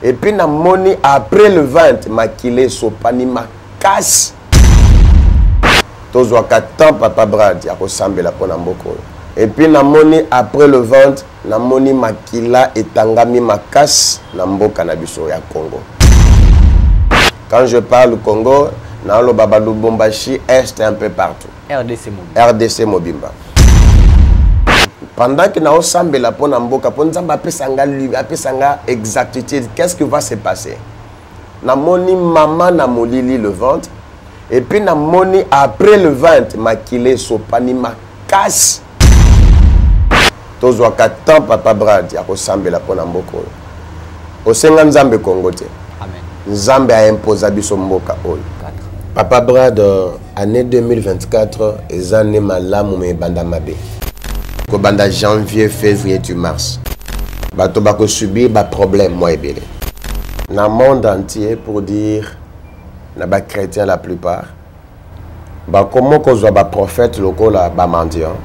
Et puis na moni après le ventre makile sopani makasi. Tozwaka temps papa Brad ya kosambela pona mboko. Et puis na moni après le ventre na moni makila etangami makasi na mboka na biso ya Congo. Quand je parle Congo, na lo baba Lubumbashi est un peu partout. RDC Mobimba. Pendant que na osambela pona mboka pona nzamba apesanga exactitude, qu'est-ce qui va se passer? Na moni maman na molili le ventre. Et puis na moni après le ventre makile sopani makasi. Tozwaka temps papa Brad ya kosambela pona mboko. Osenga nzambe Congo te. Amen. Nzambe a imposé biso mboka oyo. Papa Brad année 2024 ezane malamu me banda mabe. Ko banda janvier, février, tu mars. Bato bako subir ba problème moi ebele. Na monde entier pour dire na ba chrétien la plupart. Ba comment ko zo ba prophète lokola ba mendiant.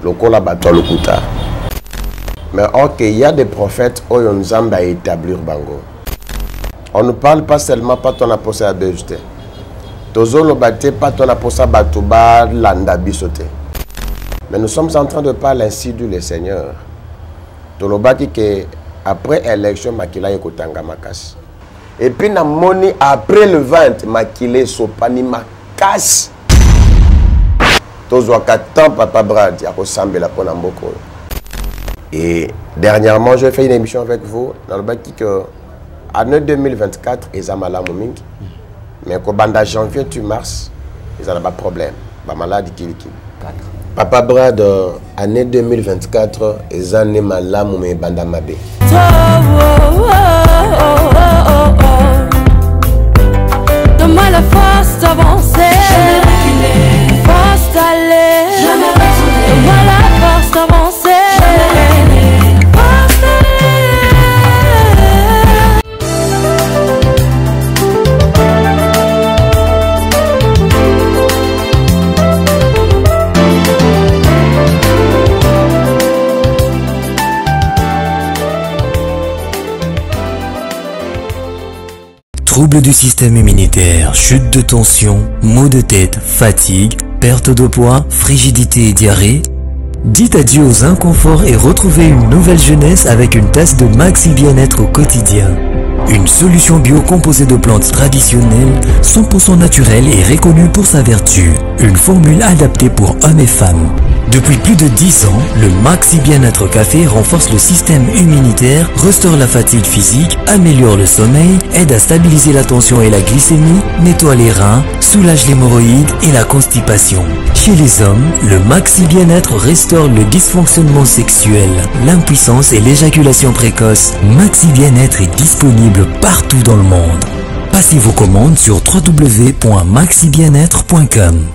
Lokola ba tolukuta. Mais ok, il y a des prophètes où on nzamba établir bango. On ne parle pas seulement pas ton apostle à BJT. Tozolo bate pas ton apostle batuba landa bisote. Mais nous sommes en train de parler ainsi du le Seigneur. Tolobaki que après élection makila yekotanga makasi. Et puis na moni après le ventre makile sopani makasi. Tozwaka temps papa Brad ya kosambela pona mboko. Et dernièrement, je fais une émission avec vous dans le baki que année 2024 ezamala momingi. Mais ko banda janvier tu mars, ils n'ont pas de problème. Ba maladie kiliki. Papa Brad année 2024 ezane malamu me banda mabe. Donne-moi la force d'avancer, force d'aller, donne-moi la force d'avancer. Troubles du système immunitaire, chute de tension, maux de tête, fatigue, perte de poids, frigidité et diarrhée. Dites adieu aux inconforts et retrouvez une nouvelle jeunesse avec une tasse de Maxi Bien-être au quotidien. Une solution bio composée de plantes traditionnelles, 100% naturelle et reconnue pour sa vertu. Une formule adaptée pour hommes et femmes. Depuis plus de 10 ans, le Maxi Bien-être Café renforce le système immunitaire, restaure la fatigue physique, améliore le sommeil, aide à stabiliser la tension et la glycémie, nettoie les reins, soulage l'hémorroïde et la constipation. Chez les hommes, le Maxi Bien-être restaure le dysfonctionnement sexuel, l'impuissance et l'éjaculation précoce. Maxi Bien-être est disponible partout dans le monde. Passez vos commandes sur www.maxibienêtre.com.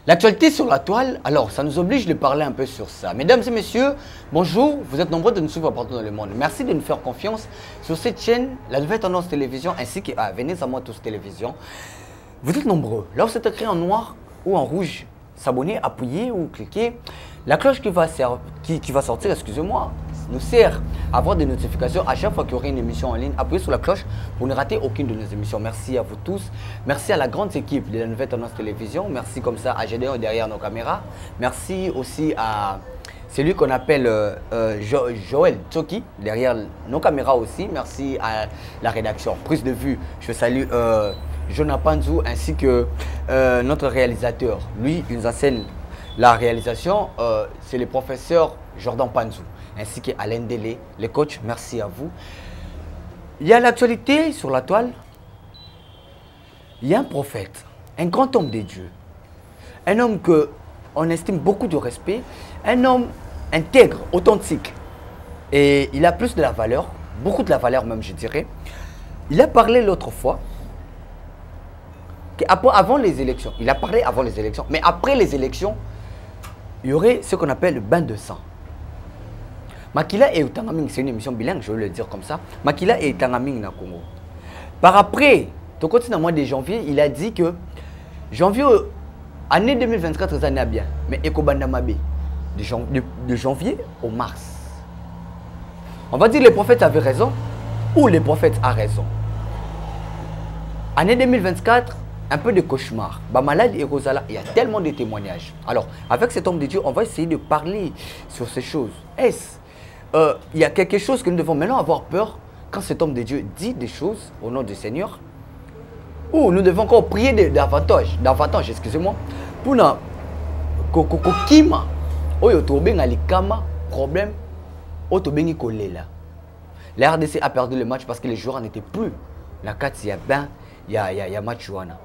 L'actualité sur la toile, alors ça nous oblige de parler un peu sur ça. Mesdames et messieurs, bonjour, vous êtes nombreux de nous suivre partout dans le monde. Merci de nous faire confiance sur cette chaîne, la Nouvelle Tendance Télévision, ainsi que Venez à moi tous Télévision. Vous êtes nombreux. Là où c'est écrit en noir ou en rouge, s'abonner, appuyer ou cliquer. La cloche qui va sortir, excusez-moi, nous sert à avoir des notifications à chaque fois qu'il y aura une émission en ligne. Appuyez sur la cloche pour ne rater aucune de nos émissions. Merci à vous tous. Merci à la grande équipe de la Nouvelle Tendance Télévision. Merci comme ça à Gédéon derrière nos caméras. Merci aussi à celui qu'on appelle Joël Tsoki derrière nos caméras aussi. Merci à la rédaction. Prise de vue, je salue Jonathan Panzou ainsi que notre réalisateur. Lui, il nous enseigne la réalisation. C'est le professeur Jordan Panzou ainsi qu'Alain Délé, les coachs, merci à vous. Il y a l'actualité sur la toile. Il y a un prophète, un grand homme de Dieu, un homme qu'on estime beaucoup de respect, un homme intègre, authentique. Et il a plus de la valeur, beaucoup de la valeur même je dirais. Il a parlé l'autre fois, avant les élections, il a parlé avant les élections, mais après les élections, il y aurait ce qu'on appelle le bain de sang. Makila et Utangaming, c'est une émission bilingue, je veux le dire comme ça. Makila et Utangaming na Congo. Par après, au côté du mois de janvier, il a dit que janvier, année 2024, ça n'est bien. Mais Ekobanda Mabé, de janvier au mars. On va dire les prophètes avaient raison ou les prophètes a raison. Année 2024, un peu de cauchemar. Bah, malade et Rosala, il y a tellement de témoignages. Alors, avec cet homme de Dieu, on va essayer de parler sur ces choses. Est-ce il y a quelque chose que nous devons maintenant avoir peur quand cet homme de Dieu dit des choses au nom du Seigneur? Ou nous devons encore prier davantage, excusez-moi, pour na kokima oyo tobenga likama problème oyo tobengi kolela. La RDC a perdu le match parce que les joueurs n'étaient plus. La 4 il y a ben il y a match wana.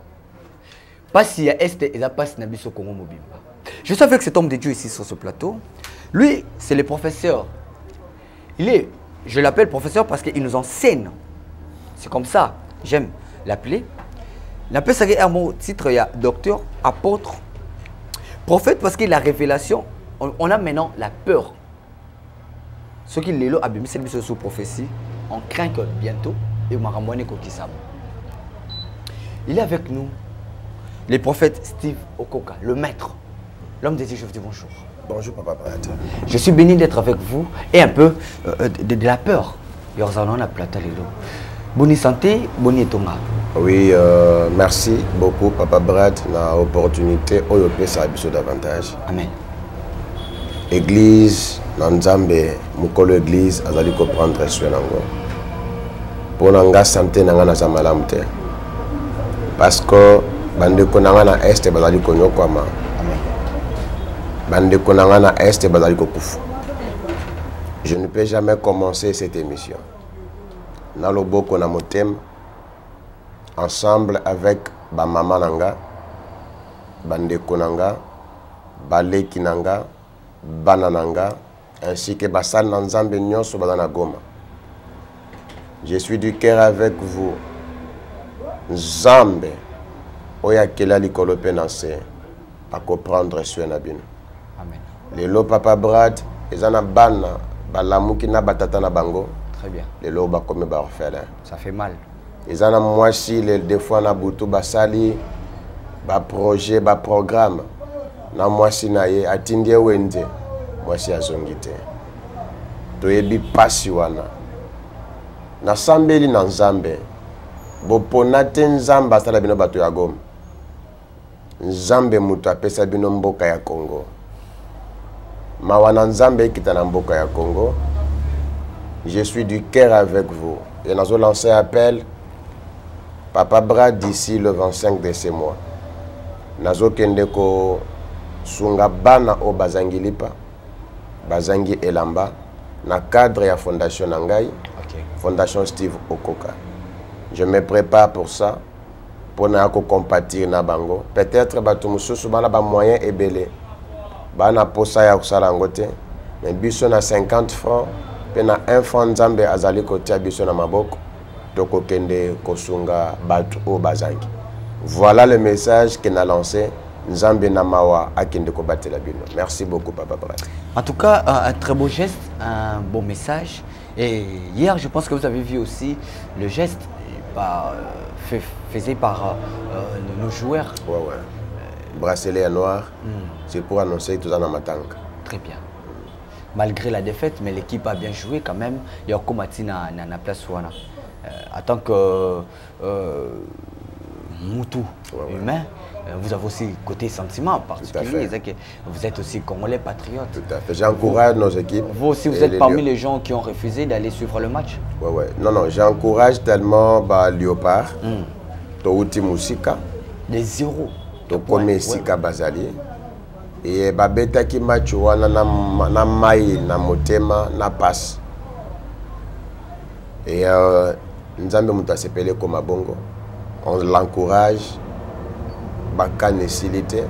Pas s'il y a Est et la passe Nabiso Congo Mobimba. Je suis avec cet homme de Dieu ici sur ce plateau. Lui, c'est le professeur. Je l'appelle professeur parce qu'il nous enseigne. C'est comme ça, j'aime l'appeler. L'appel serait à mon titre, il y a docteur, apôtre, prophète parce que la révélation, on a maintenant la peur. Ce qui est là, c'est sous prophétie, on craint que bientôt, il est avec nous, le prophète Steve Okoka, le maître, l'homme des dieux. Je vous dis bonjour. Bonjour Papa Brad. Je suis béni d'être avec vous et un peu de la peur. Bonne santé, bonne tonga. Oui, merci beaucoup Papa Brad na opportunité oyope sa biso davantage. Amen. Église Nanzambe mukolo église azali ko prendre soin nango. Pona nga santé nanga na malamu te. Parce que bande ko nanga na est bazali ko nyokwama. Bande ko nanga na est bazali ko kufu. Je ne peux jamais commencer cette émission. Na loboko na motem ensemble avec ba mama nanga, bande ko nanga, baleki nanga, bana nanga, ainsi que basal nanzambe nyonso bazana Goma. Je suis du cœur avec vous. Nzambe oya kela likolo penanse à comprendre soin na bino. Amen. Lelo Papa Brad ezana bana balamuki na batata na bango. Très bien. Lelo ba comme ba orphelin. Ça fait mal. Ezana moi si les des fois na butu basali ba projet ba programme na moi si na ye atindie wende moi si azongite. Toyebi pasi wana. Na sambeli na Nzambe. Boponate Nzambe asala bino bato ya Goma. Nzambe mutu apesa bino mboka ya Congo. Mawana Nzambe kita na mboka ya Congo. Je suis du cœur avec vous. Et nous avons lancé un appel. Papa Brad d'ici le 25 de ce mois. Nous avons ko sunga bana o bazangi lipa. Bazangi elamba. Na cadre ya fondation Nangai. Okay. Fondation Steve Okoka. Je me prépare pour ça. Pour na ko compatir na bango. Peut-être batu mususu bana ba moyen ebele. Bana posa ya kusala ngote. Mais biso na 50 francs. Pena un franc Nzambe azali kotia biso na maboko. Toko kende kosunga batu o bazangi. Voilà le message qu'on a lancé. Nzambe na mawa akende ko batela bino. Merci beaucoup Papa Brad. En tout cas, un très beau geste, un beau message. Et hier, je pense que vous avez vu aussi le geste fait par nos joueurs. Ouais, ouais. Bracelet noir, c'est pour annoncer tout ça dans ma tank. Très bien. Malgré la défaite, mais l'équipe a bien joué quand même. Il y a Komati na place wana. En tant que Moutou humain, vous avez aussi côté sentiment particulier. Vous êtes aussi Congolais patriotes. Tout à fait. J'encourage nos équipes. Vous aussi, vous êtes parmi les gens qui ont refusé d'aller suivre le match. Ouais, ouais. Non, non, j'encourage tellement Léopard, Touti Moussika. Des zéros. Tokome Sika Bazali. Et babeta ki match wana na mai na motema na passe. Et Nzambe muta sepele comme bongo. On l'encourage. Bakane silité.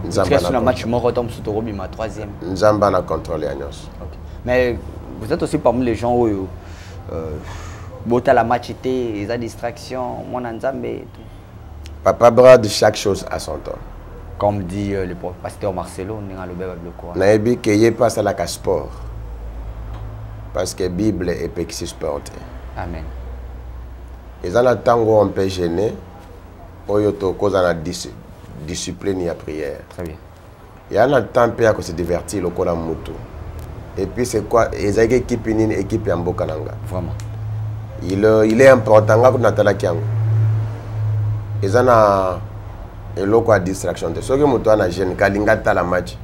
Nzamba na match mort tombe sous Torobi ma troisième. Nzamba na contrôler Agnos. Mais vous êtes aussi parmi les gens où bota la match était, les distractions, mon Nzambe. Papa Brad, chaque chose à son temps. Comme dit le pasteur Marcelo, Naebi Keye passe à la sport. Parce que la Bible est pexi sport. Amen. Et dans le temps où on peut gêner, Oyoto cause la discipline et la prière. Très bien. Il y a un temps pour se divertir le kola mutu. Et puis c'est quoi? Les équipes une équipe en Bokananga. Vraiment. Il est important quand on a la kiang. Ils ont un local distraction. Ceux qui montent à jeune, kalinga tala match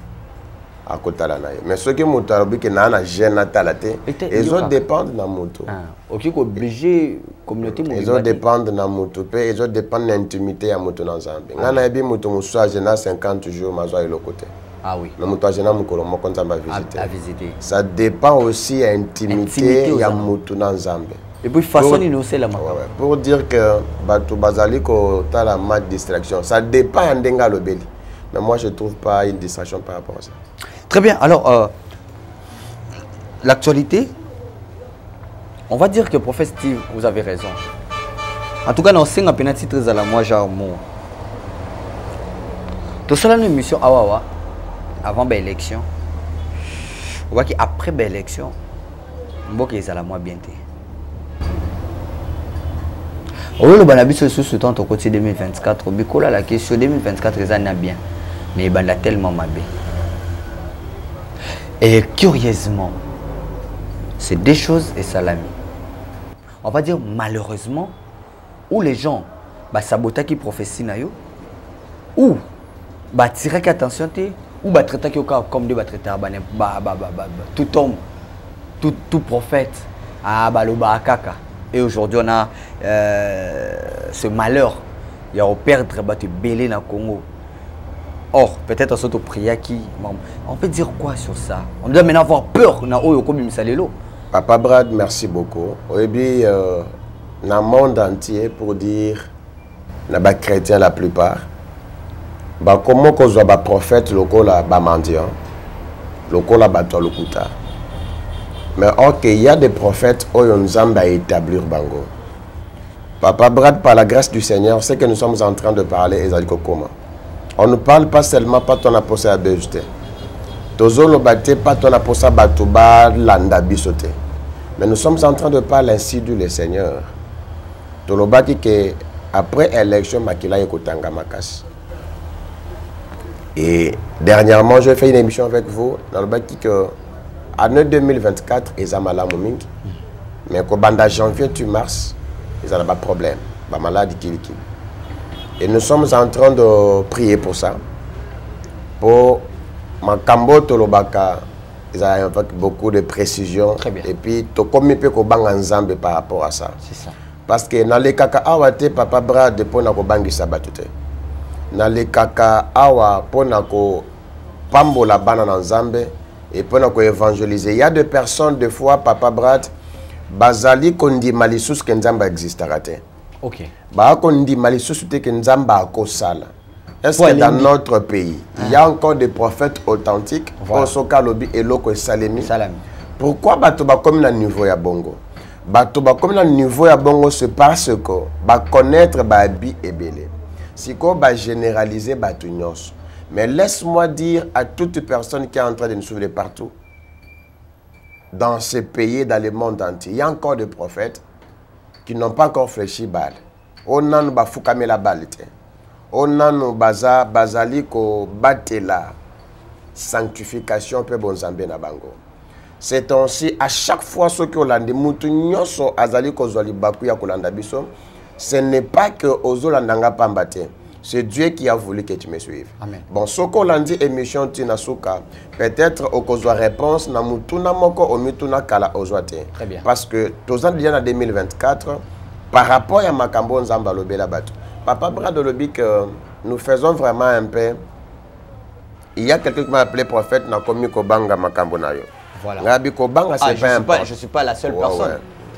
à côté la naïe. Mais ceux qui montent à l'objet qui n'a un jeune à talaté, ils ont dépendent de la moto. Ok, obligé communauté. Ils ont dépendent de la moto. Ils ont dépendent de l'intimité à moto dans Zambie. On a bien moto moussa jeune 50 jours mazoa et le côté. Ah oui. Le moto jeune mukolo mo konza ba à visiter. Ça dépend aussi de l'intimité à moto dans Zambie. Et puis façon d'innocenter la main. Pour dire que Batou Bazali ko ta la mat distraction, ça dépend d'enga le beli. Mais moi je trouve pas une distraction par rapport à ça. Très bien. Alors l'actualité, on va dire que Prophète Steve, vous avez raison. En tout cas, dans 5 penalty très à la moi genre mon. Tout ça là une émission Awawa avant l'élection. On voit qu'après l'élection, on voit qu'ils à la moi bien. Oui, le banabiso sous ce temps au côté 2024, Bikola la question 2024 ils en bien, mais il a tellement mal. Et curieusement, c'est des choses et salami. On va dire malheureusement, où les gens sabotent qui prophétie nayo, ou tirer attention ou traiter comme des traiter tout homme, tout prophète, kaka. Et aujourd'hui, on a ce malheur. Il y a perdre belé dans le Congo. Or, peut-être on prière qui. On peut dire quoi sur ça? On doit maintenant avoir peur. Papa Brad, merci beaucoup. Oui, dans le monde entier, pour dire, les chrétiens la plupart, comment qu'on soit prophète, le mendiant, le lokuta. Mais ok, il y a des prophètes qui ont établir Bango. Papa Brad, par la grâce du Seigneur, c'est que nous sommes en train de parler et on ne parle pas seulement pas ton aposté à Béjouté. Tozo le bâté pas ton aposté à Batouba landa bisoté. Mais nous sommes en train de parler ainsi du Seigneur. Tolobaki que après l'élection, Makila Yekotanga Makas. Et dernièrement, j'ai fait une émission avec vous dans le bâti que année 2024, ils ont mal à Mouming. Mais quand janvier, tu mars, ils ont pas de problème. Pas maladie qui. Et nous sommes en train de prier pour ça. Pour Makambo Tolobaka, ils ont beaucoup de précision. Très bien. Et puis, tu comme peu en Zambie par rapport à ça. C'est ça. Parce que dans les kaka awa te papa bra de pona ko bangi sabatute. Dans les kaka awa pona ko pambola bana dans Zambie. Et pour nous évangéliser, il y a des personnes, des fois, Papa Brad, Bazali kondi malisus que Nzamba existe. Ok. Ba kondi malisus que Nzamba akosala. Est-ce que dans notre pays, il y a encore des prophètes authentiques, Osoka Lobi et Loko Salemi? Pourquoi Batoba comme le niveau ya Bongo? Batoba comme le niveau ya Bongo, c'est parce que ba connaître Babi et Belé. Si qu'on va généraliser Batunios. Mais laisse-moi dire à toute personne qui est en train de nous suivre de partout, dans ces pays, dans le monde entier, il y a encore des prophètes qui n'ont pas encore fléchi balle. On a nous bafukame la balle. On a nous bazali ko batela sanctification pe bonzambe na bango. C'est ainsi à chaque fois ceux qui ont landé mutu nyoso azali ko zoli baku ya kolanda biso, ce n'est pas que ozolandanga pambate. C'est Dieu qui a voulu que tu me suives. Amen. Bon, ce qu'on a dit émission Tinasuka, peut-être au cause de réponse, na mutuna moko o mituna kala ozwate. Très bien. Parce que tous ans en 2024, par rapport à Makambo Nzamba Lobela Bato, Papa Brad Lobi que nous faisons vraiment un peu. Il y a quelqu'un qui m'a appelé prophète na komi kobanga Makambo nayo. Voilà. Ngabi kobanga c'est pas important. Je suis pas la seule personne.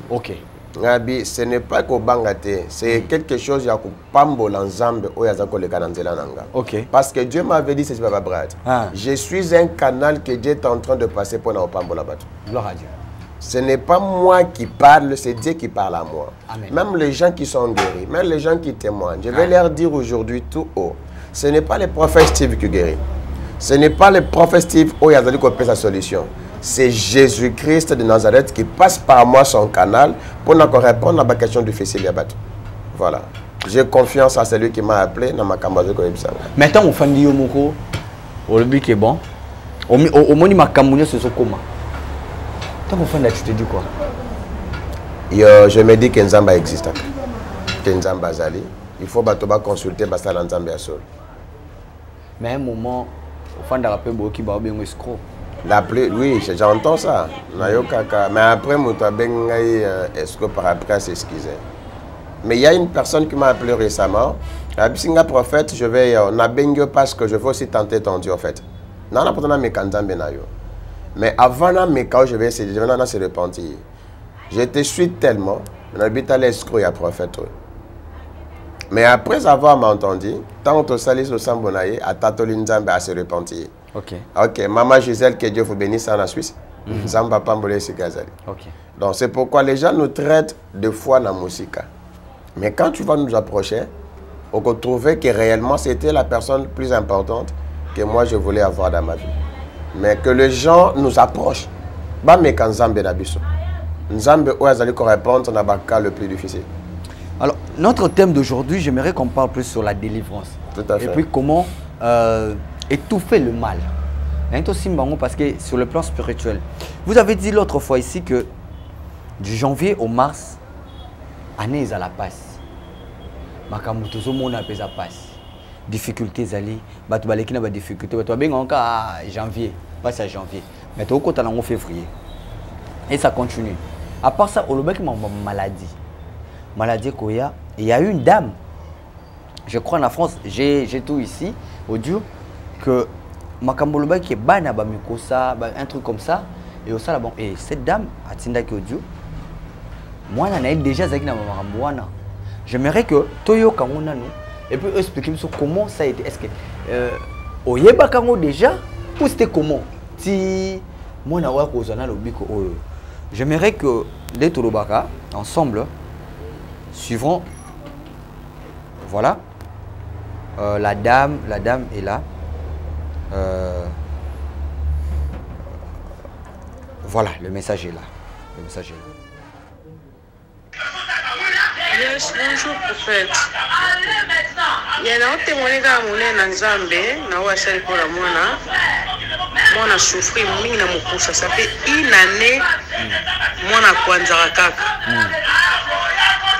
Ouais. Ok. Ngabi, ce n'est pas qu'au bangate, c'est quelque chose qui a pambo l'ensemble où il y a le cananzela nanga. Ok. Parce que Dieu m'avait dit, c'est Papa Brad. Je suis un canal que Dieu est en train de passer pour nous pambo là-bas. Gloire à Dieu. Ce n'est pas moi qui parle, c'est Dieu qui parle à moi. Amen. Même les gens qui sont guéris, même les gens qui témoignent, je vais leur dire aujourd'hui tout haut. Ce n'est pas le prophète Steve qui guérit. Ce n'est pas le prophète Steve où il y a sa solution. C'est Jésus-Christ de Nazareth qui passe par moi son canal pour nous répondre à la question du fils Yabat. Voilà. J'ai confiance à celui qui m'a appelé dans ma campagne. Maintenant, on fait un Yomoko, au but qui est bon. Au moins, ma campagne, c'est comment? Tant qu'on fait tu te dis quoi? Je me dis que Nzamba existe. Que Nzamba Zali. Il faut consulter Basta Nzamba Sol. Mais à un moment, au fond de la paix, il y a un escroc. Oui, j'entends ça. Mais après, je escroc par après s'excuser. Mais il y a une personne qui m'a appelé récemment. Abissinga prophète, je vais parce que je veux aussi tenter ton Dieu en fait. Mais avant je vais essayer, je vais se repentir. Je te suis tellement, je l'escroc et prophète. Mais après avoir entendu, tant que salis le sambonaye, à Tatolinzambe à se repentir. Ok. Ok, maman Gisèle, que Dieu vous bénisse en Suisse. Zamba Pambole Sikazali. Ok. Donc c'est pourquoi les gens nous traitent de foi dans la musique. Mais quand tu vas nous approcher, on va trouver que réellement c'était la personne plus importante que moi je voulais avoir dans ma vie. Mais que les gens nous approchent. Bah mais quand Nzambe nabiso. Nzambe ou azali ko répondre dans le cas le plus difficile. Alors notre thème d'aujourd'hui, j'aimerais qu'on parle plus sur la délivrance. Tout à fait. Et puis comment étouffer le mal. Parce que sur le plan spirituel, vous avez dit l'autre fois ici que du janvier au mars, année à la passe. Makamutozo mona pesa passe. Difficultés ali, batu baleki na ba difficulté, batu benga encore janvier, passe à janvier. Mais tu au côté en février. Et ça continue. À part ça, au Lobek m'a maladie. Maladie koya, il y a eu une dame. Je crois en la France, j'ai tout ici audio que Makamboloba qui est bana ba mikosa, un truc comme ça et au ça là bon et cette dame a tinda qui audio. Moi on a déjà zaki na makamboana. J'aimerais que Toyo Kamona nous et puis expliquer sur comment ça a été. Est-ce que Oyeba Kango déjà ou c'était comment? Si moi na wa kozana lobiko oyo. J'aimerais que les Tolobaka ensemble suivront. Voilà. La dame est là. Voilà, le message est là. Le message est là. Yes, bonjour prophète. Il y a un témoignage à mon Nzambe, na wa sali pour la mwana souffrir mingi na mokusa, ça fait une année mwana kwanzaka kaka.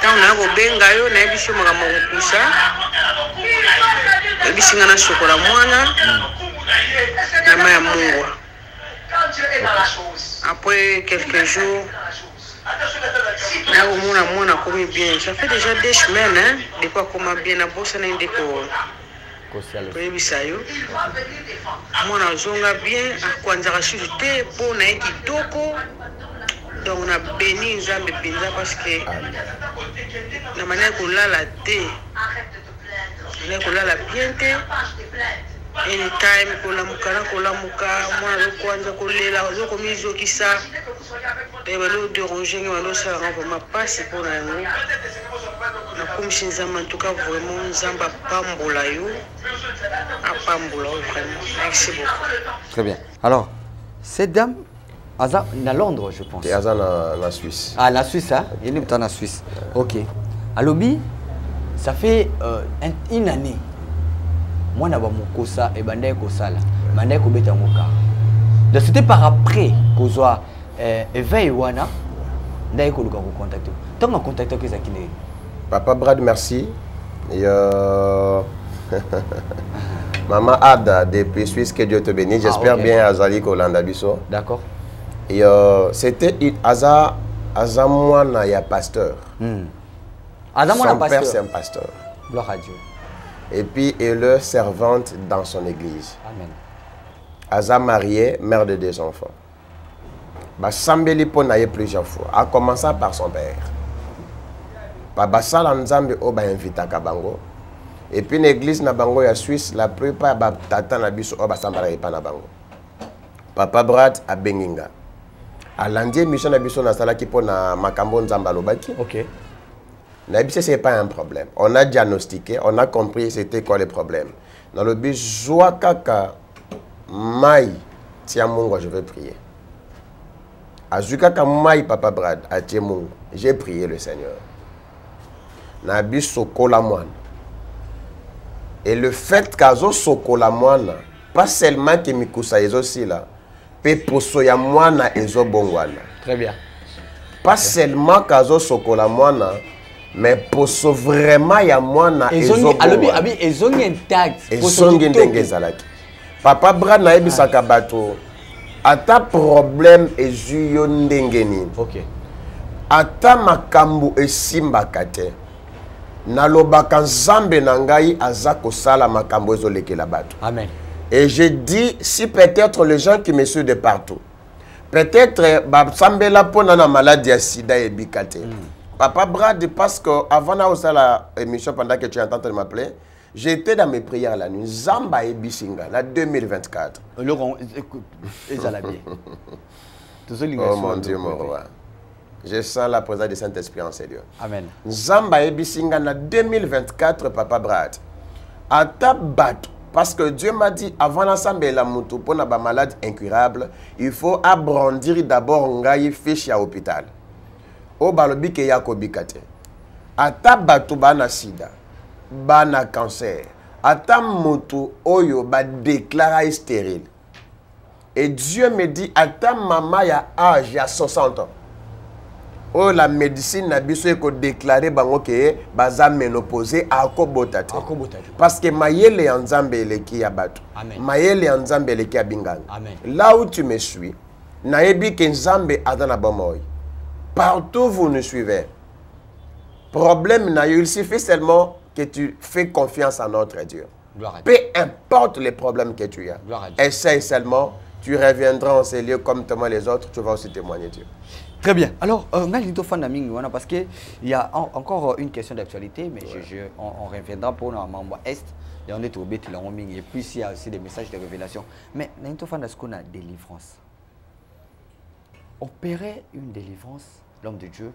Tant na ko benga yo na biso makambo mokusa. Bisinga na sokola mwana na maya mungwa. Après quelques jours, on a commis bien. Ça fait déjà des semaines, hein, de quoi comment bien à bosser dans des corps. Moi, on a zonga bien, à quoi on a reçu pour na kitoko. Donc on a béni Nzambe Penza parce que la manière qu'on l'a la thé, la qu'on l'a la bien thé. Anytime kola mukana kola muka mwana lokwanza kolela lokomizo kisa et balo déranger ngalo ça rend vraiment pas c'est pour nous na kumshi Nzamba en tout cas vraiment Nzamba pambola yo a pambola vraiment merci beaucoup. Très bien. Alors cette dame Aza à Londres je pense. Et Aza la Suisse. Ah la Suisse hein, il est en Suisse. OK. À Lobi ça fait une année. Moi na ba mokosa et bandai ko sala bandai ko beta moka donc c'était par après ko zoa éveil wana ndai ko luka ko contacter tant on contacter que zakine Papa Brad merci et maman Ada depuis Suisse que Dieu te bénisse j'espère okay. Bien Azali ko landa biso d'accord et c'était Aza mwana ya pasteur Aza mwana pasteur son père c'est un pasteur gloire à Dieu. Et puis, elle est servante dans son église. Amen. Aza mariée, mère de 2 enfants. Sambeli ponaye plusieurs fois, en commençant par son père. Baba Sala Nzambe oba invita kabango. Et puis l'église na bango ya Suisse, la plupart ba tata na biso oba sambala pa na bango. Papa Brad a Benginga. A lundi mission na biso na sala ki pona makambo Nzamba lobaki. OK. Ce n'est pas un problème. On a diagnostiqué, on a compris c'était quoi le problème. Dans le but, joie kaka mai tiamungo, je vais prier. Azuka mai papa Brad a tiamungo, j'ai prié le Seigneur. Nabi sokola moine. Et le fait qu'azo sokola moine, pas seulement que mikusa aussi là, pe poso ya mwana ezo bongwana. Très bien. Pas seulement kazo sokola mwana, mais poso vraiment ya mwana ezo bongwana. Abi ezongi intact. Ezongi ndenge ezalaki. Papa Bra na yebisaka bato ata problème ezuyo ndenge nini. OK. Ata makambu esimbaka te. Nalobaka Nzambe na ngai aza kosala makambu ezolekela bato. Amen. Et je dis, si peut-être les gens qui me suivent de partout, peut-être Sambela pona na maladie à sida et bikate. Papa Brad, parce que avant la émission, pendant que tu es en train de m'appeler, j'étais dans mes prières la nuit. Zamba et Bisinga, la 2024. Oh mon Dieu, mon roi. Je sens la présence du Saint-Esprit en ces lieux. Amen. Zamba et Bisinga, la 2024, Papa Brad. À ta bateau. Parce que Dieu m'a dit, avant l'ensemble de la moutou, pour une maladie incurable, il faut abrandir d'abord un fiche à l'hôpital. Au balobi ke yako bikate. Ata batu bana sida, bana cancer, ata moutou oyo ba déclaré stérile. Et Dieu me dit, ata maman ya âge ya 60 ans. Oh, la médecine n'a pas déclaré que baza ménopausé à kobotate. Parce que maïele Nzambe eleki abatu. Maïele Nzambe eleki abinganga. Là où tu me suis, naebi que Nzambe adana bomoy. Partout vous nous suivez. Problème n'a eu, il suffit seulement que tu fais confiance en notre Dieu. Peu importe les problèmes que tu as. Essaye seulement, tu reviendras en ces lieux comme les autres, tu vas aussi témoigner Dieu. Très bien. Alors, parce qu'il y a encore une question d'actualité, mais on reviendra pour nos membres Est. Et on est au bête, et puis il y a aussi des messages de révélation. Mais est-ce qu'on a délivrance? Opérer une délivrance, l'homme de Dieu,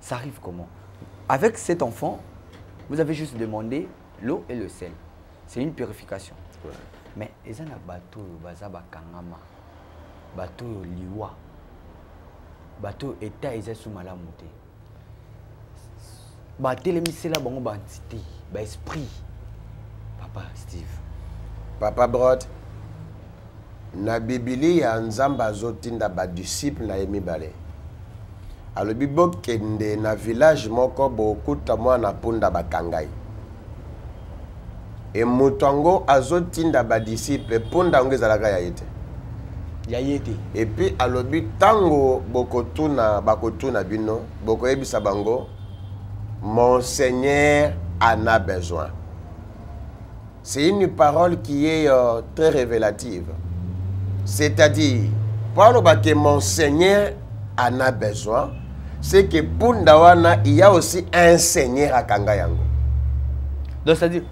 ça arrive comment? Avec cet enfant, vous avez juste demandé l'eau et le sel. C'est une purification. Ouais. Mais il y a un bateau, kangama, bateau liwa. Bateau état est sous malamuté. Bateau les missions là bon entité, ba esprit. Papa Steve. Papa Brod. Na Bibili ya Nzamba zotinda ba disciple na emibale. Alors bibo kende na village moko bokuta mwana punda bakangai. Et mutango azotinda ba disciple punda ngezalaka ya yete. Et puis, à l'obit, tango bokotuna bino, boko ebisa bango, mon Seigneur en a besoin. C'est une parole qui est très révélative. C'est-à-dire, parle que mon Seigneur en a besoin, c'est que pour Ndawana, il y a aussi un Seigneur à Kangayango. Donc, c'est-à-dire,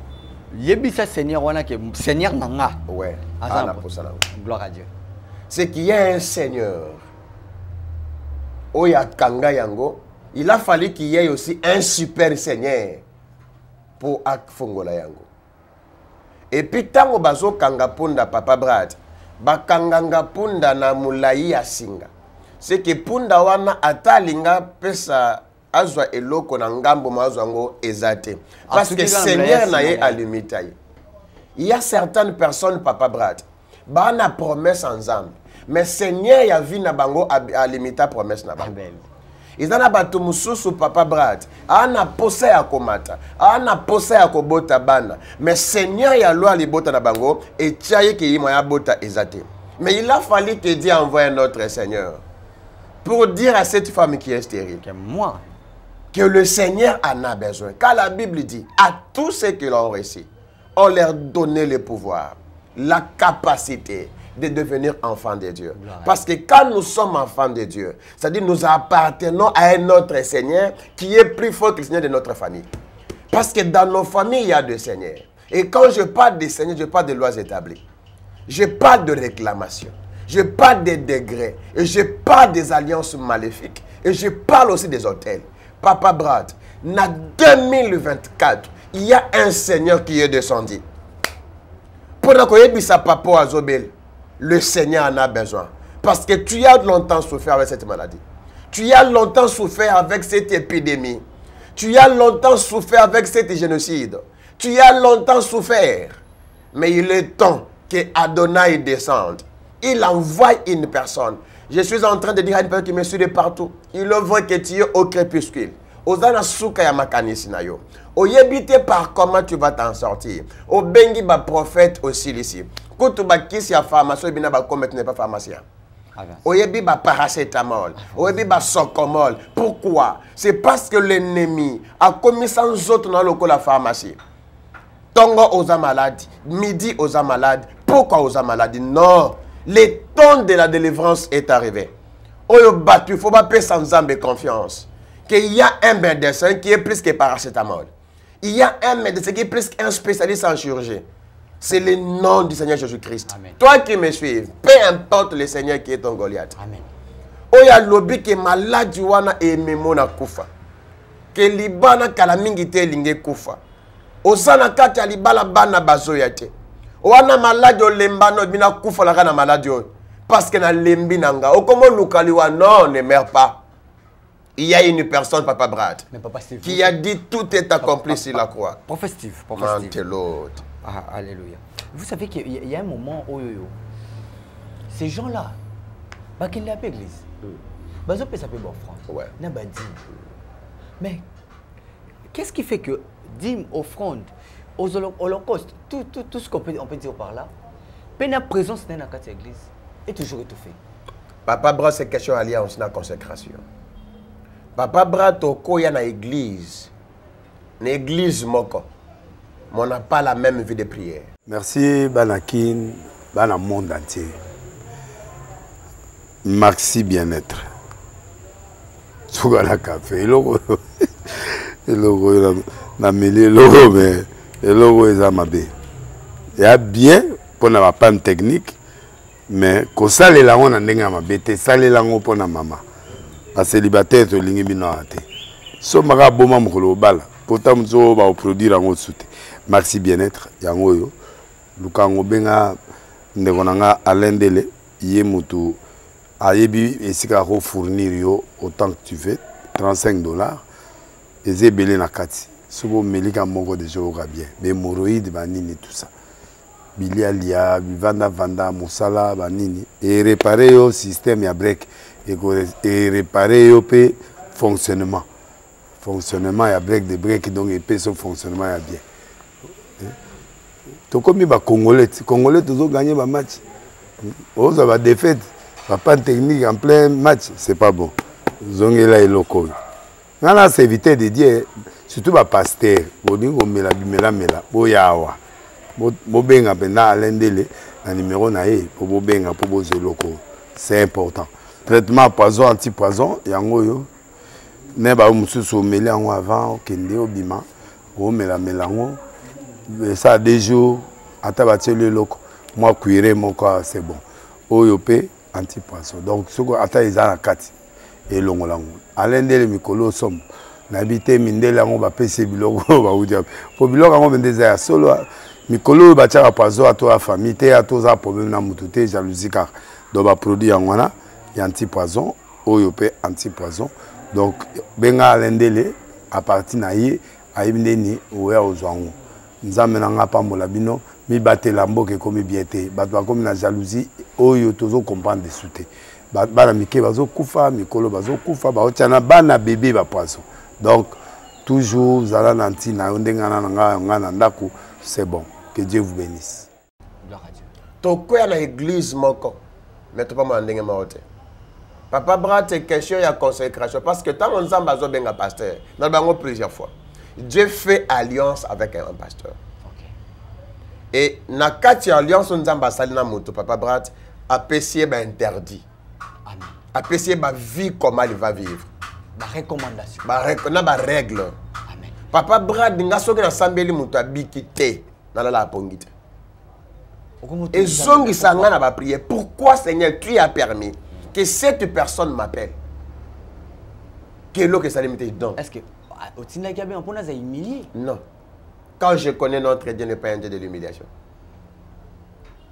yebisa Seigneur wana que Seigneur nanga. Ouais. Gloire à Dieu. C'est qu'il y a un Seigneur. Oya Kanga Yango, il a fallu qu'il y ait aussi un super Seigneur pour Akfongola Yango. Et puis, tango bazo Kanga Punda Papa Brad, ba Kanga Punda na Mulayi Asinga. C'est que Punda wana atalinga pesa azwa eloko na ngambo mazwango ezate. Parce que Seigneur na ye alimitaye. Il y a certaines personnes, Papa Brad, ba na promesse ensemble. Mais Seigneur ya vi na bango a limita promesse na bango. Ils en a batu mususu Papa Brad. Ana posa ya komata. Ana posa ya kobota bana. Mais Seigneur ya loi libota na bango et tchaye ki yimo ya bota ezate. Mais il a fallu que Dieu envoie notre Seigneur pour dire à cette femme qui est stérile que le Seigneur en a besoin. Car la Bible dit à tous ceux qui l'ont reçu, on leur donnait le pouvoir, la capacité de devenir enfants de Dieu. Parce que quand nous sommes enfants de Dieu, c'est-à-dire nous appartenons à un autre Seigneur qui est plus fort que le Seigneur de notre famille. Parce que dans nos familles, il y a deux Seigneurs. Et quand je parle des Seigneurs, je parle des lois établies. Je parle de réclamation. Je parle des degrés. Et je parle des alliances maléfiques. Et je parle aussi des hôtels. Papa Brad, en 2024, il y a un Seigneur qui est descendu. Pendant qu'on ait sa papa Azobel, le Seigneur en a besoin. Parce que tu as longtemps souffert avec cette maladie. Tu as longtemps souffert avec cette épidémie. Tu as longtemps souffert avec cet génocide. Tu as longtemps souffert. Mais il est temps que Adonai descende. il envoie une personne. Je suis en train de dire à une personne qui me suit de partout. Il voit que tu es au crépuscule. Ozana souka ya makanisi na yo. Oyebite par comment tu vas t'en sortir. Au bengi ba prophète aussi ici. Kutu ba kisi ya pharmacie bina ba commettre n'est pas pharmacien. Oyebi ba paracétamol, oyebi ba socomol. Pourquoi? C'est parce que l'ennemi a commis sans autre dans le la pharmacie. Tongo osa malade, midi osa malade. Pourquoi osa malade? Non, le temps de la délivrance est arrivé. Oyo battu, faut pas payer sans âme confiance. Qu'il y a un médecin qui est plus que paracétamol. Il y a un médecin qui est plus qu'un spécialiste en chirurgie. C'est le nom du Seigneur Jésus-Christ. Toi qui me suis, peu importe le Seigneur qui est ton Goliath. Amen. Oya lobi ke maladi wana ememona kufa. Ke libana kalamingi te linge kufa. Osana kati ya libala bana bazoya te. Wana maladi olembano bina kufa la kana maladi o. Parce que na lembi nanga. Okomo lukaliwa non, ne meurs pas. Il y a une personne, Papa Brad, qui a dit tout est accompli sur la croix. Prophète Steve. Ah, alléluia. Vous savez qu'il y a un moment où ces gens-là, ils sont à l'église. Ils ont fait offrande. Mais qu'est-ce qui fait que dîmes, offrande, aux holocaustes, tout ce qu'on peut dire par là, la présence dans l'église est toujours étouffée. Papa Brad, c'est question alliée à la consécration. Papa Brato koya na église. L'église moko. Mais on n'a pas la même vie de prière. Merci Banakin, Bana monde entier. Maxi bien-être. Sougala café, logo na mêlé logo mais logo est amabé. Il y a bien pour na panne technique mais ko sale la on ndenga mabete sale la ngo pour na mama. A célibataire to lingi bino ate so maka boma mukolo bala pourtant mzo ba produire ngo soute maxi bien-être yango yo lukango benga ndeko nanga alendele ye mutu ayebi esika ko fournir yo autant que tu veux $35 ezebele na kati sobo melika moko de joga bien mais hémorroïde banini tout ça bilialia bivanda vanda musala banini et réparer yo système ya break et réparer le fonctionnement. Fonctionnement, il y a break de break, donc il son fonctionnement est bien. Tout comme les Congolais, tous ont gagné le match. Ils ont défaite, pas de technique en plein match, c'est pas bon. Ils ont là et locaux. Là, c'est éviter de dire, surtout les pasteurs, ils ont mis la mela, boyawa. Bobenga pendant l'endele, le numéro naé pour bobenga pour bozer locaux. C'est important. Traitement poison anti-poison yango yo ne ba mususu meli yango avant kende obima o mela melango ça des jours ata ba tele loko moi cuire mon corps c'est bon oyo pe anti-poison donc soko ata ezala kati et longolango alendele mikolo som na bité mindele yango ba pese biloko ba udia po biloko yango bendeza ya solo mikolo ba tshaka poison ato a famille te ato za problème na mututé jalousie car do ba produit yango na anti-poison, oyope anti-poison. Donc, benga lendele à partir naïe aïbneni oué aux oiseaux. Nous amenons pas mon labino, mi batte lambo que comme biété, batwa comme la jalousie, oyo tozo comprendre des soutés. Bana mike bazo kufa, mikolo bazo kufa, ba otana bana bébé ba poisson. Donc, toujours zala nanti na ondenga na nga ndako, c'est bon. Que Dieu vous bénisse. Gloire à Dieu. Toko ya na église moko, mais to pas mandinga maote. Papa Brad, c'est question de consécration. Parce que tant qu'on s'en base un pasteur, nous avons plusieurs fois. Dieu fait alliance avec un pasteur. Okay. Et dans cette alliance, nous avons fait Papa Brad, a péché interdit. A péché ma vie, comment il va vivre. Ma recommandation. Ma règle. Amen. Papa Brad, nous avons fait sambeli mutu abikite dans la pongite. Et zongi sangana va prier. Pourquoi Seigneur, tu as permis que cette personne m'appelle? Quel est-ce que ça me dit? Est-ce que au Tinagabé, on peut nous humilier? Non. Quand je connais notre Dieu, n'est pas un Dieu de l'humiliation.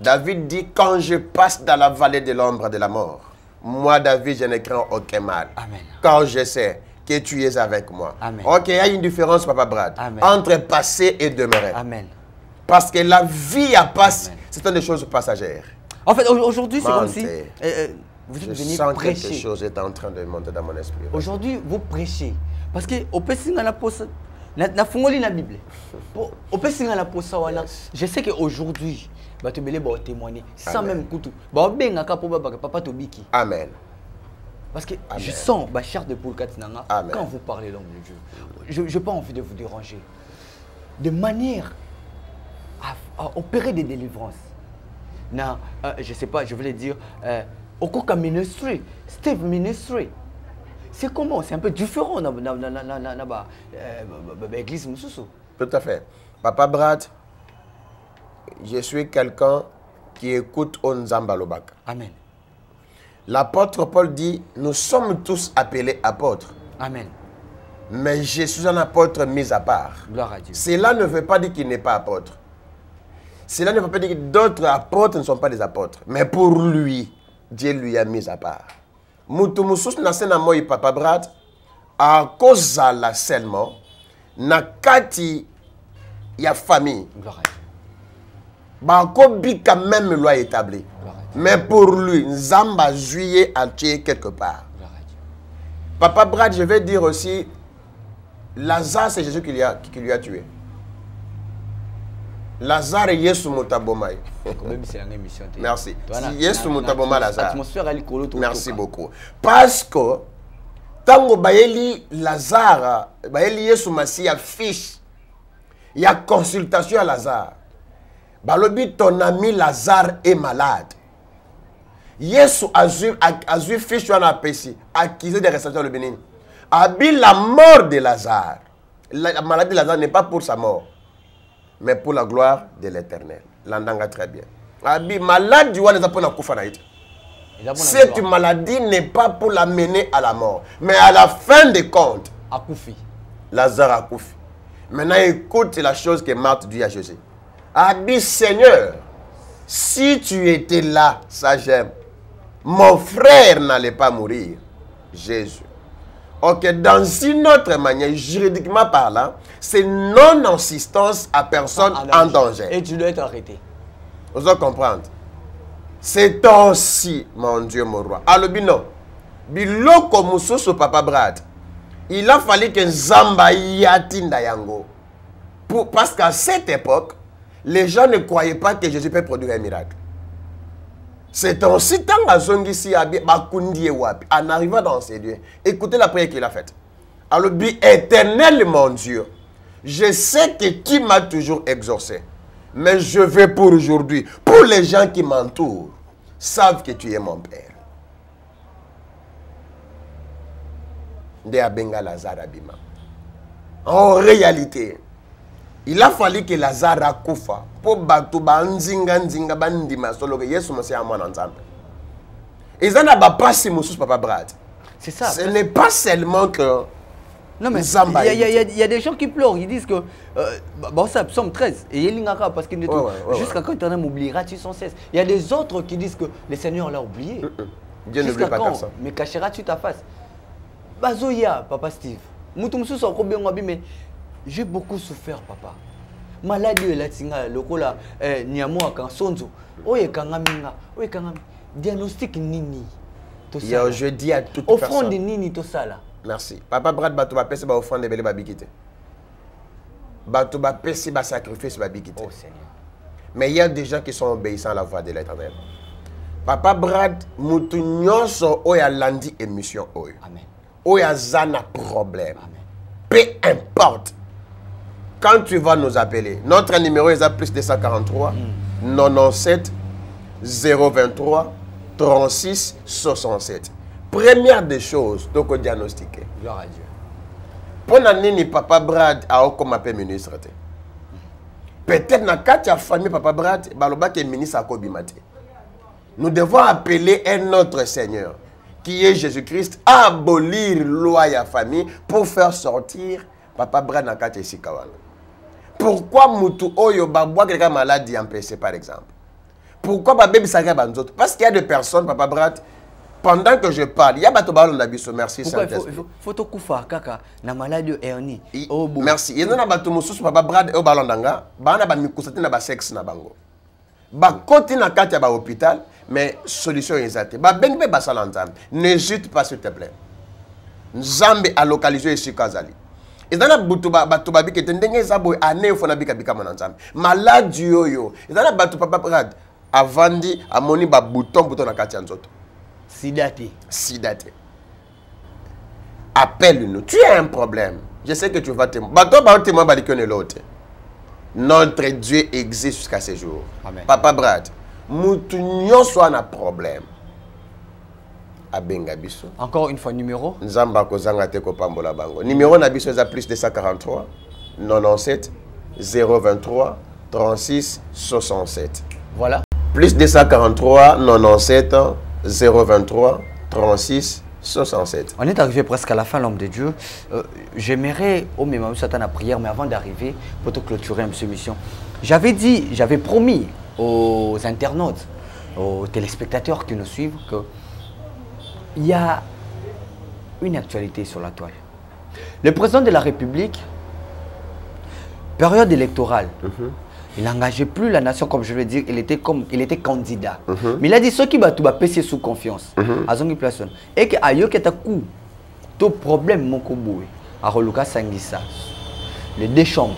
David dit, quand je passe dans la vallée de l'ombre de la mort, moi, David, je ne crains aucun mal. Amen. Quand je sais que tu es avec moi. Amen. Ok, il y a une différence, Papa Brad, entre passer et demeurer. Amen. Parce que la vie à passer, c'est une des choses passagères. En fait, aujourd'hui, c'est comme si vous êtes venu sens prêcher. quelque chose est en train de monter dans mon esprit. Aujourd'hui, vous prêchez. Parce que au Pessinga la posa, na fungoli la Bible. Au Pessinga la posa wana. Je sais qu'aujourd'hui, tu vas témoigner sans même couteau. Papa Tobiki. Amen. Parce que je sens ma chair de poule quand vous parlez l'homme de Dieu. Je n'ai pas envie de vous déranger. De manière à opérer des délivrances. Non, je ne sais pas, je voulais dire, au Koka Ministry, Steve Ministry. C'est comment? C'est un peu différent dans l'église Moussoussou. Tout à fait. Papa Brad, je suis quelqu'un qui écoute Onzamba Lobaka. Amen. L'apôtre Paul dit, nous sommes tous appelés apôtres. Amen. Mais je suis un apôtre mis à part. Gloire à Dieu. Cela ne veut pas dire qu'il n'est pas apôtre. Cela ne veut pas dire que d'autres apôtres ne sont pas des apôtres. Mais pour lui, Dieu lui a mis à part. Mutumoussous nasena moi Papa Brad, à cause de la seulement, nakati ya famille. Gloire à Dieu. Bakobi quand même loi établie. Mais pour lui, Nzamba juillet a tué quelque part. Papa Brad, je vais dire aussi, Lazare, c'est Jésus qui lui a tué. Lazare et Yesu Mutabomai. Merci. Yesu Mutabomai Lazare. Merci beaucoup. Parce que, tango baeli Lazare, baeli Yesu Masia fiche, il y a consultation à Lazare. Balobi, ton ami Lazare est malade. Yesu a vu fiche à la péché, accusé de réception de bénin. Abi la mort de Lazare. La maladie de Lazare n'est pas pour sa mort, mais pour la gloire de l'Éternel. L'endanga très bien. Abi malade du roi des apôtres cette maladie n'est pas pour l'amener à la mort, mais à la fin des comptes, Lazare a couffé. Maintenant écoute la chose que Marthe dit à Jésus. Abi Seigneur, si tu étais là, ça j'aime. Mon frère n'allait pas mourir. Jésus. Ok, dans une autre manière, juridiquement parlant, c'est non-assistance à personne en danger. Et tu dois être arrêté. Vous allez comprendre. C'est aussi, mon Dieu, mon roi. Alors, non. Biloko Moussoussou Papa Brad. Il a fallu que Zamba yatinda yango. Parce qu'à cette époque, les gens ne croyaient pas que Jésus peut produire un miracle. C'est ainsi tant à Zongisi en arrivant dans ces lieux. Écoutez la prière qu'il a faite. Alors, éternel mon Dieu, je sais que tu m'as toujours exaucé. Mais je vais pour aujourd'hui, pour les gens qui m'entourent, savent que tu es mon Père. En réalité, il a fallu que Lazare a koufa pour batuba nzinga nzinga bandima solo que Yesu Messie a mwana nzambe. Ils en a pas si Moussous Papa Brad. C'est ça. Ce n'est pas seulement que non mais il y a des gens qui pleurent, ils disent que bon ça psaume 13 et Yelingaka parce qu'il jusqu'à quand tu en m'oublieras-tu sans cesse. Il y a des autres qui disent que le Seigneur l'a oublié. Dieu n'oublie pas personne. Mais cacheras-tu ta face? Bazoya Papa Steve. Mutumoussous sont bien mais j'ai beaucoup souffert, papa. Maladie est là, le cola, niamoa kan sonzo. Oye kangaminga, oye kangam. Diagnostic nini. Je dis à toute personne. Offrande nini to sala. Merci. Papa Brad Batouba pesi ba offrande bele babikite. Batouba pesi ba sacrifice babikite. Oh Seigneur. Mais il y a des gens qui sont obéissants à la voix de l'Éternel. Papa Brad mutunyoso oya landi émission oyo. Amen. Oya zana problème. Amen. Peu importe. Quand tu vas nous appeler, notre numéro est à plus 243 97 023 36 67. Première des choses, donc diagnostiquer. Gloire à Dieu. Pour l'année, Papa Brad a comme appel ministre. Peut-être dans la famille Papa Brad, Baloba est ministre à Kobimate. Nous devons appeler un autre Seigneur, qui est Jésus-Christ, à abolir loi et famille pour faire sortir Papa Brad dans la Sikawala. Pourquoi Moutou Oyo Baboua quelqu'un maladie empêché par exemple? Pourquoi Babé Saga Banzot? Parce qu'il y a des personnes, Papa Brad, pendant que je parle, il y a Batobalo Nabiso, merci Saint-Esprit. Faut te koufa kaka na maladie hernie. Merci. Il y a un Batomoussous, Papa Brad et Obalondanga, Bana Bamikousati na ba sexe na bango. Ba koti na kati ya ba hôpital, mais solution exacte. Ba bengbe basala nzambe. N'hésite pas s'il te plaît. Nzambe a localisé ici Kazali. Et dans la boutuba batuba bike tendenge zabo ane fona bika bika mona nzambe. Malade yoyo. Et dans la batuba brad avandi amoni ba bouton na kati nzoto. Sidate. Appelle-nous. Tu as un problème. Je sais que tu vas témoigner. Bato ba témoin ba dikone l'autre. Notre Dieu existe jusqu'à ce jour. Amen. Papa Brad, mutu nyonso na problème. Abenga biso. Encore une fois numéro. Nzamba kozanga te ko pambola bango. Numéro na biso za plus 243 97 023 36 67. Voilà. Plus 243 97 023 36 67. On est arrivé presque à la fin, l'homme de Dieu. J'aimerais, au même Satan à prière, mais avant d'arriver, pour te clôturer cette émission, j'avais promis aux internautes, aux téléspectateurs qui nous suivent, qu'il y a une actualité sur la toile. Le président de la République, période électorale, il n'engageait plus la nation, comme je veux dire, il était candidat. Mais il a dit ce qui va tout passer sous confiance. Et que ayo qui est coup, tout problème mon koboui, à Roluka Sangissa, les deux chambres,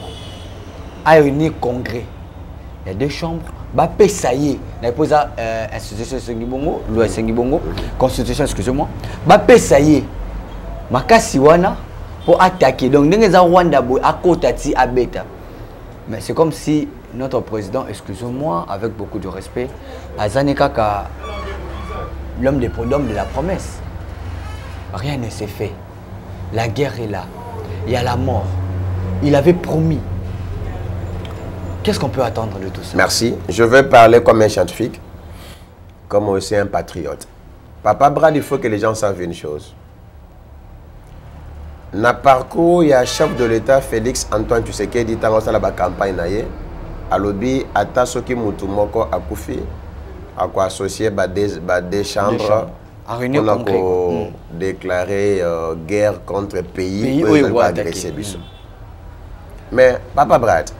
a réuni congrès. Les deux chambres, bah ça y est, il y a institution Sengibongo, loi Sengibongo, constitution, excusez-moi, bah ça y est, Makasiwana pour attaquer. Donc, nous avons Rwanda à Kotati à Beta. Mais c'est comme si notre président, excusez-moi, avec beaucoup de respect, Azanekaka, l'homme de la promesse. Rien ne s'est fait. La guerre est là. Il y a la mort. Il avait promis. Qu'est-ce qu'on peut attendre de tout ça? Merci. Je vais parler comme un scientifique, comme aussi un patriote. Papa Brad, il faut que les gens savent une chose. Na parcours, il y a chef de l'État Félix Antoine Tshisekedi dans la campagne naie. À l'objet, ata soki mutu moko akufi, à quoi associer des chambres pour déclarer guerre contre pays pour agresser Bissau. Mais Papa Brad,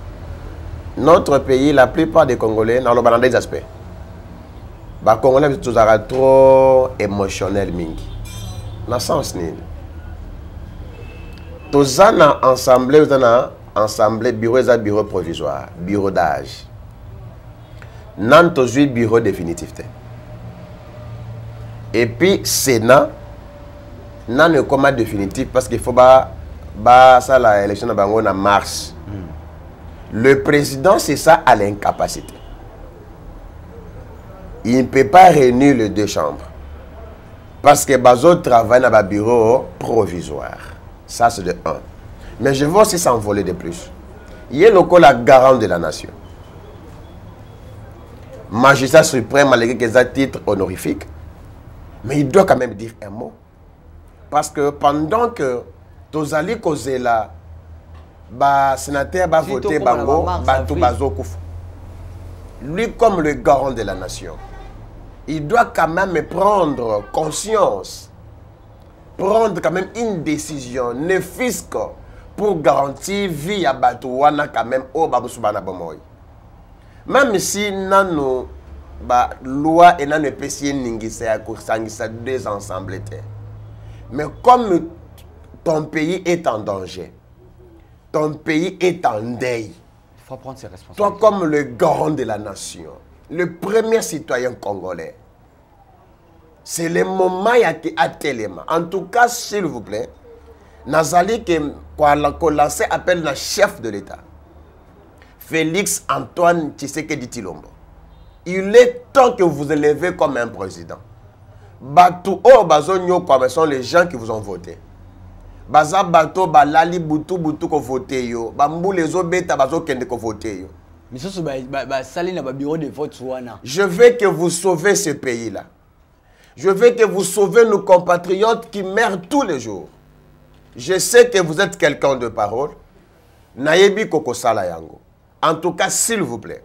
notre pays, la plupart des Congolais, dans le des aspects, les Congolais sont trop émotionnels mingi. Dans le sens ni. Tous ensemble bureau provisoire, bureau d'âge. Nan tous bureau définitif. Et puis Sénat, nan le combat définitif parce qu'il faut ça la élection en mars. Le président, c'est ça à l'incapacité. Il ne peut pas réunir les deux chambres. Parce que Bazo travaille dans un bureau provisoire. Ça, c'est de 1. Mais je veux aussi s'envoler de plus. Il y a la garant de la nation. Magistrat suprême, malgré qu'ils aient titre honorifique. Mais il doit quand même dire un mot. Parce que pendant que Tozali Kozela, sénateur va voter Bango, lui comme le garant de la nation, il doit quand même prendre conscience, prendre quand même une décision, ne fût-ce que pour garantir vie à Batouana quand même au Babusubana Bomoy. Même si nano loi et nano PC n'ingisa à Kursangisa deux ensemble. Mais comme ton pays est en danger, ton pays est en deuil. Il faut prendre ses responsabilités. Toi, comme le garant de la nation, le premier citoyen congolais, c'est le moment à Téléma. En tout cas, s'il vous plaît, Nazali qu'on lance appel le chef de l'État, Félix Antoine Tshisekedi Tshilombo. Il est temps que vous vous élevez comme un président. Batou o bazonyo comme sont les gens qui vous ont voté. Baza bato balali butu butu ko voté yo. Bambu les obeta bazo kende ko voté yo. Mais ça sali na bureau de vote wana. Je veux que vous sauvez ce pays-là. Je veux que vous sauvez nos compatriotes qui meurent tous les jours. Je sais que vous êtes quelqu'un de parole. Nayebi koko sala yango. En tout cas, s'il vous plaît,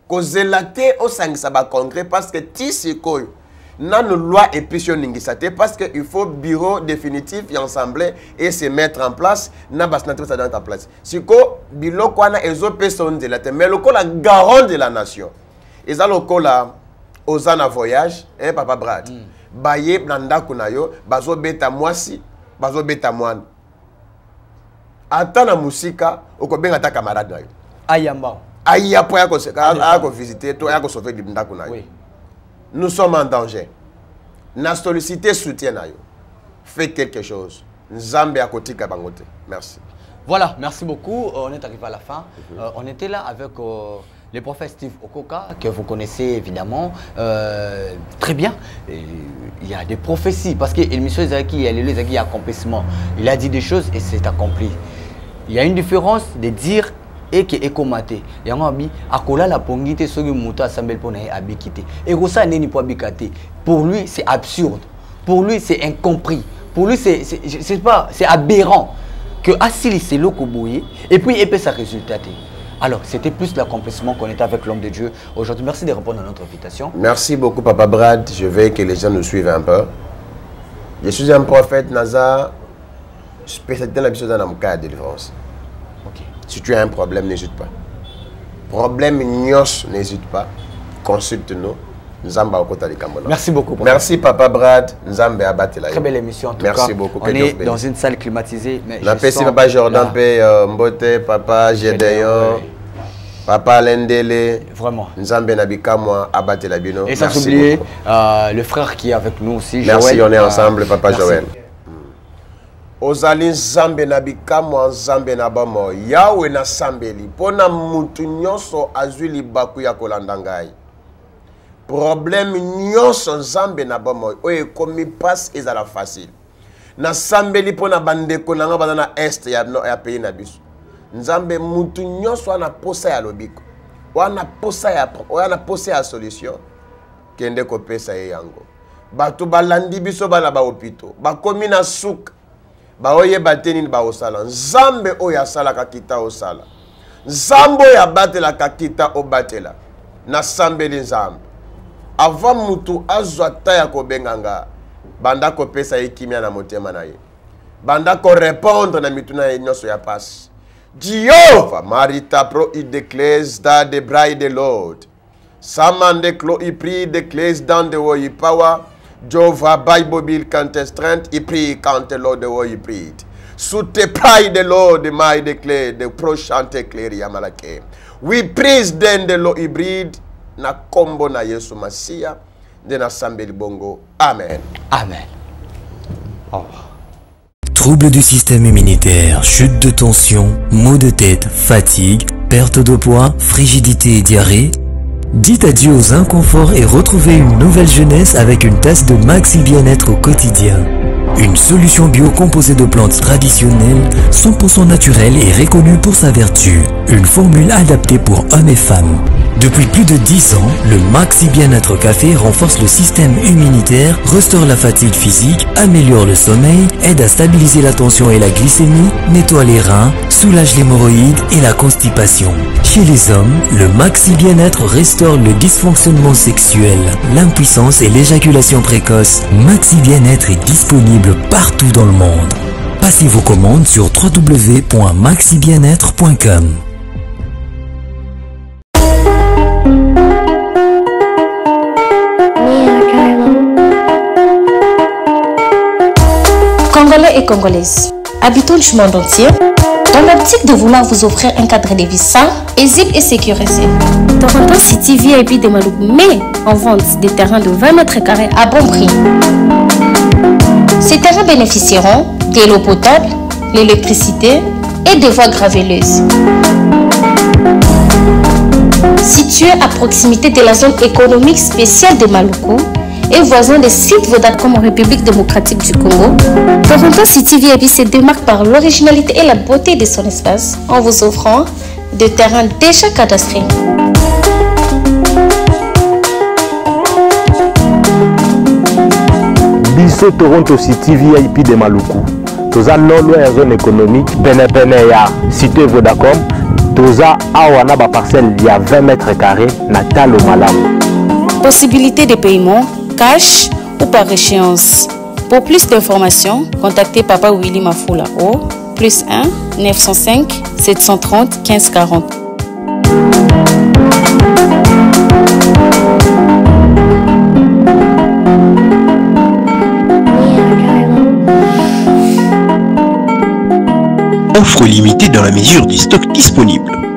kozelate au sangisaba congrès parce que tisi koyo nan loi et pission ningisate parce que il faut bureau définitif et ensemble et se mettre en place na basnatre ça dans ta place. Siko biloko na ezo person de la mais loko la garant de la nation. Eza loko la Ozana voyage, hein, Papa Brad. Baye, Nanda Kunayo, Bazo Beta Mwasi, Bazo Beta Mwan. Attends la musique, au combien ta camarade. Ayamba. Aya pour visiter, toi, à sauver du Nda Kunayo. Nous sommes en danger. N'a sollicité soutien. Fais quelque chose. Nzambe à côté Kabangote. Merci. Voilà, merci beaucoup. On est arrivé à la fin. On était là avec le prophète Steve Okoka, que vous connaissez évidemment très bien. Il y a des prophéties, parce que l'émission Zaki, il y a accomplissement. Il a dit des choses et c'est accompli. Il y a une différence de dire et qui est commenté. Il y a un ami, Akola la pongite, ce que Mouta Sambel Pone abikité. Et Rosa n'est pas bikate. Pour lui, c'est absurde. Pour lui, c'est incompris. Pour lui, c'est aberrant. Que Assili c'est l'Okoboye et puis il peut sa résultat. Alors, c'était plus l'accomplissement qu'on était avec l'homme de Dieu aujourd'hui. Merci de répondre à notre invitation. Merci beaucoup, Papa Brad. Je veux que les gens nous suivent un peu. Je suis un prophète, Naza. Spécialité dans la mission dans mon cas de délivrance. Okay. Si tu as un problème, n'hésite pas. Problème, n'hésite pas. Consulte-nous. Merci beaucoup. Merci Papa Brad. Très belle émission en tout Merci cas. beaucoup. On est dans une salle climatisée. Merci Papa Jordan Mbote, Papa Gédéon, Papa Lendele. Vraiment. Nzambe Nabika moi abattre la bino. Et sans oublier le frère qui est avec nous aussi. Merci, Joël. On est ensemble, Papa merci. Joël. Ozali Nzambe Nabika moi Nzambe Nabamo. Yahweh na sambeli. Pona mutu nyonso azuli baku ya kolandangai. Problème nyonso Nzambe na bomo oye komi passe ezala facile na sambeli pona bandeko nanga bana na est ya pays na biso Nzambe mutu nyonso ana posa ya lobiko wana posa ya solution kende ko pesa ye yango batu balandi biso bana ba hôpitaux bakomi na suka ba oye bateni ba osala Nzambe oyo asala kakita osala Nzambe ya batela kakita obatela na sambeli Nzambe. Avant mutu azwa ya kobenganga banda ko pesa ekimia na motema na ye banda ko répondre na mituna ye nyoso ya passe Jehovah marita pro I declares that the bride the Lord samande klo I prie declares down the way power Jehovah Bible bill can't strength I prie can't the Lord the way prayed sous te pride the Lord my declare the pro chante clair yamalake we praise then the Lord I breed na kombo na Yesu Masia de na sambeli bongo. Amen. Amen. Oh. Troubles du système immunitaire, chute de tension, maux de tête, fatigue, perte de poids, frigidité et diarrhée. Dites adieu aux inconforts et retrouvez une nouvelle jeunesse avec une tasse de Maxi Bien-être au quotidien. Une solution bio composée de plantes traditionnelles, 100% naturelle et reconnue pour sa vertu. Une formule adaptée pour hommes et femmes. Depuis plus de 10 ans, le Maxi Bien-être Café renforce le système immunitaire, restaure la fatigue physique, améliore le sommeil, aide à stabiliser la tension et la glycémie, nettoie les reins, soulage l'hémorroïde et la constipation. Chez les hommes, le Maxi Bien-être restaure le dysfonctionnement sexuel, l'impuissance et l'éjaculation précoce. Maxi Bien-être est disponible partout dans le monde. Passez vos commandes sur www.maxibienêtre.com. Congolais et Congolaises, habitants du monde entier, dans l'optique de vouloir vous offrir un cadre de vie sain, paisible et sécurisé, Toronto City VIP de Maloubou met en vente des terrains de 20 mètres carrés à bon prix. Ces terrains bénéficieront de l'eau potable, l'électricité et des voies gravelleuses. Situé à proximité de la zone économique spéciale de Maluku, et voisin des sites Vodacom en République démocratique du Congo, Toronto City VIP se démarque par l'originalité et la beauté de son espace en vous offrant des terrains déjà cadastrés. Biso Toronto City VIP de Maluku. Toza lolo ya zone économique pene ya cité Vodacom. Toza awana ba parcelle ya 20 mètres carrés na talo malamu. Possibilité de paiement cash ou par échéance. Pour plus d'informations, contactez Papa Willy Mafoula au +1 905 730 1540. Offre limitée dans la mesure du stock disponible.